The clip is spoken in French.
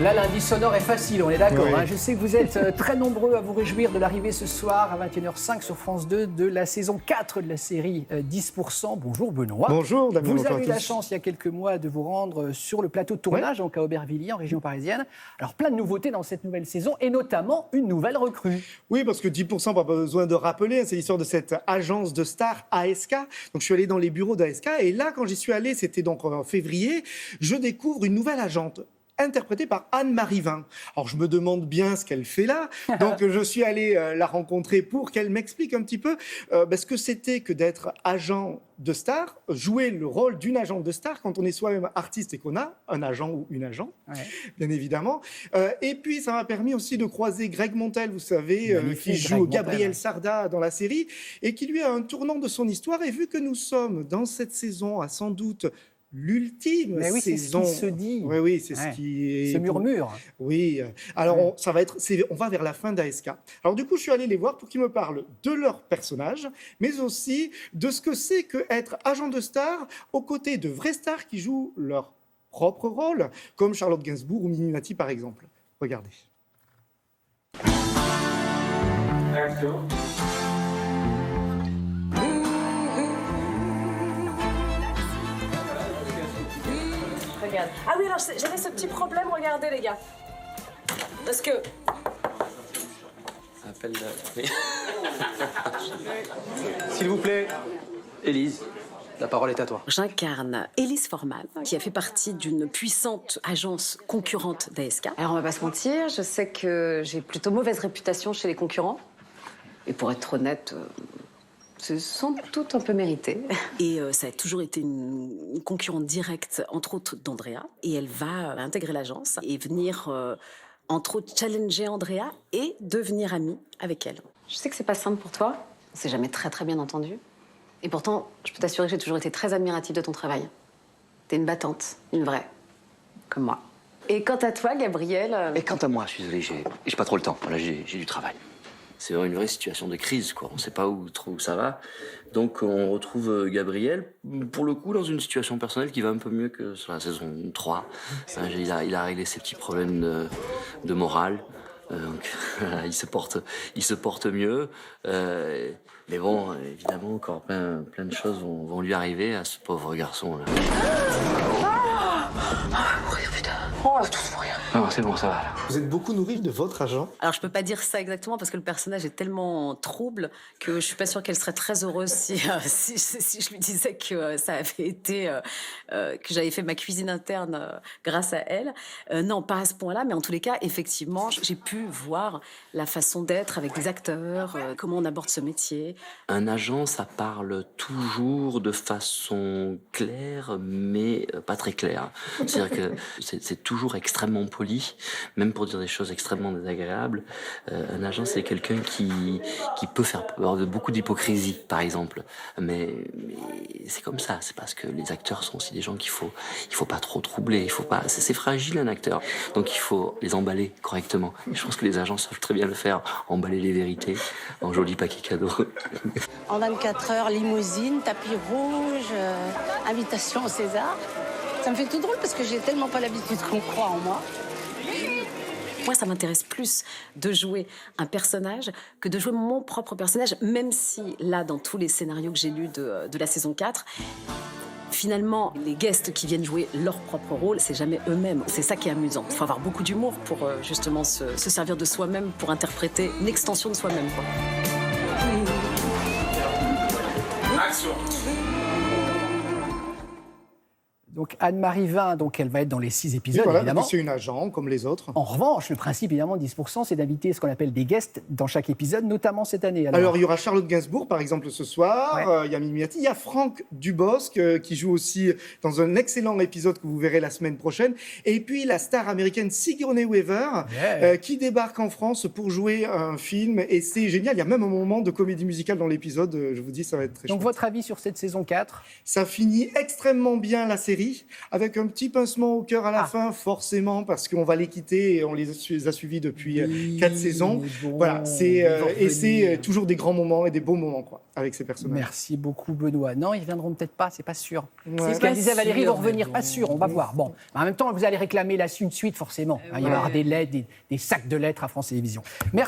Là, l'indice sonore est facile, on est d'accord. Oui. Hein. Je sais que vous êtes très nombreux à vous réjouir de l'arrivée ce soir à 21h05 sur France 2 de la saison 4 de la série 10%. Bonjour Benoît. Bonjour Damien. Vous Bonjour avez eu à tous. la chance il y a quelques mois de vous rendre sur le plateau de tournage, donc à Aubervilliers, en région parisienne. Alors plein de nouveautés dans cette nouvelle saison et notamment une nouvelle recrue. Oui, parce que 10%, pas besoin de rappeler, c'est l'histoire de cette agence de stars ASK. Donc je suis allé dans les bureaux d'ASK et là, quand j'y suis allé, c'était donc en février, je découvre une nouvelle agente interprétée par Anne-Marie Vin. Alors je me demande bien ce qu'elle fait là, donc je suis allé la rencontrer pour qu'elle m'explique un petit peu ce que c'était que d'être agent de star, jouer le rôle d'une agente de star quand on est soi-même artiste et qu'on a un agent ou une agent, bien évidemment. Et puis ça m'a permis aussi de croiser Greg Montel, vous savez, qui joue Gabriel Sarda dans la série et qui lui a un tournant de son histoire. Et vu que nous sommes dans cette saison à sans doute l'ultime saison. C'est ce qui se dit. Oui, c'est ce qui se murmure. Oui. Alors, on va vers la fin d'ASK. Alors, du coup, je suis allé les voir pour qu'ils me parlent de leur personnage, mais aussi de ce que c'est qu'être agent de star aux côtés de vraies stars qui jouent leur propre rôle, comme Charlotte Gainsbourg ou Mimi Mati, par exemple. Regardez. Action. Regarde. Ah oui, alors j'avais ce petit problème, regardez les gars. Parce que... Appel de... Oui. S'il vous plaît, Élise, la parole est à toi. J'incarne Élise Forman, qui a fait partie d'une puissante agence concurrente d'ASK. Alors on va pas se mentir, je sais que j'ai plutôt mauvaise réputation chez les concurrents. Et pour être honnête... c'est sans doute un peu mérité. Et ça a toujours été une concurrente directe, entre autres, d'Andrea. Et elle va intégrer l'agence et venir, entre autres, challenger Andrea et devenir amie avec elle. Je sais que c'est pas simple pour toi. On s'est jamais très très bien entendu. Et pourtant, je peux t'assurer que j'ai toujours été très admirative de ton travail. T'es une battante, une vraie. Comme moi. Et quant à toi, Gabriel... Et quant à moi, je suis désolé, j'ai pas trop le temps. Là, j'ai du travail. C'est vraiment une vraie situation de crise, quoi. On ne sait pas trop où ça va. Donc, on retrouve Gabriel, pour le coup, dans une situation personnelle qui va un peu mieux que sur la saison 3. Il a réglé ses petits problèmes de morale. Donc, il se porte mieux. Mais bon, évidemment, encore plein de choses vont lui arriver à ce pauvre garçon-là. mourir, putain. Oh, on va tous mourir. Non, c'est bon, ça va, là. Vous êtes beaucoup nourri de votre agent. Alors, je peux pas dire ça exactement parce que le personnage est tellement trouble que je suis pas sûre qu'elle serait très heureuse si je lui disais que ça avait été... que j'avais fait ma cuisine interne grâce à elle. Non, pas à ce point-là, mais en tous les cas, effectivement, j'ai pu voir la façon d'être avec des acteurs, comment on aborde ce métier. Un agent, ça parle toujours de façon claire, mais pas très claire. C'est-à-dire que c'est toujours extrêmement poli, même pour dire des choses extrêmement désagréables. Un agent, c'est quelqu'un qui peut faire peur de beaucoup d'hypocrisie, par exemple. Mais c'est comme ça. C'est parce que les acteurs sont aussi des gens il faut pas trop troubler. Il faut pas. C'est fragile, un acteur. Donc il faut les emballer correctement. Et je pense que les agents savent très bien le faire. Emballer les vérités en joli paquet cadeau. En 24 heures, limousine, tapis rouge, invitation au César. Ça me fait tout drôle parce que j'ai tellement pas l'habitude qu'on croit en moi. Moi, ça m'intéresse plus de jouer un personnage que de jouer mon propre personnage, même si, là, dans tous les scénarios que j'ai lus de la saison 4, finalement, les guests qui viennent jouer leur propre rôle, c'est jamais eux-mêmes. C'est ça qui est amusant. Il faut avoir beaucoup d'humour pour justement se servir de soi-même pour interpréter une extension de soi-même, quoi. Action. Donc Anne-Marie Vin, donc elle va être dans les 6 épisodes, Voilà, évidemment. c'est une agent comme les autres. En revanche, le principe, évidemment, 10%, c'est d'inviter ce qu'on appelle des guests dans chaque épisode, notamment cette année. Alors, il y aura Charlotte Gainsbourg, par exemple, ce soir. Il y a Mimi Mati. Il y a Franck Dubosc, qui joue aussi dans un excellent épisode que vous verrez la semaine prochaine. Et puis, la star américaine Sigourney Weaver, qui débarque en France pour jouer un film. Et c'est génial. Il y a même un moment de comédie musicale dans l'épisode. Je vous dis, ça va être très chouette. Donc, votre avis sur cette saison 4 ? Ça finit extrêmement bien la série. série, avec un petit pincement au cœur à la fin, forcément, parce qu'on va les quitter et on les a suivis depuis 4 saisons. Bon, Voilà, c'est toujours des grands moments et des beaux moments, quoi, avec ces personnages. Merci beaucoup, Benoît. Non, ils viendront peut-être pas, c'est pas sûr. Ouais. C'est ce qu'elle disait Valérie, ils vont revenir, pas sûr, on va voir. Bon, en même temps, vous allez réclamer une suite, forcément. Il va y avoir des sacs de lettres à France Télévisions. Merci.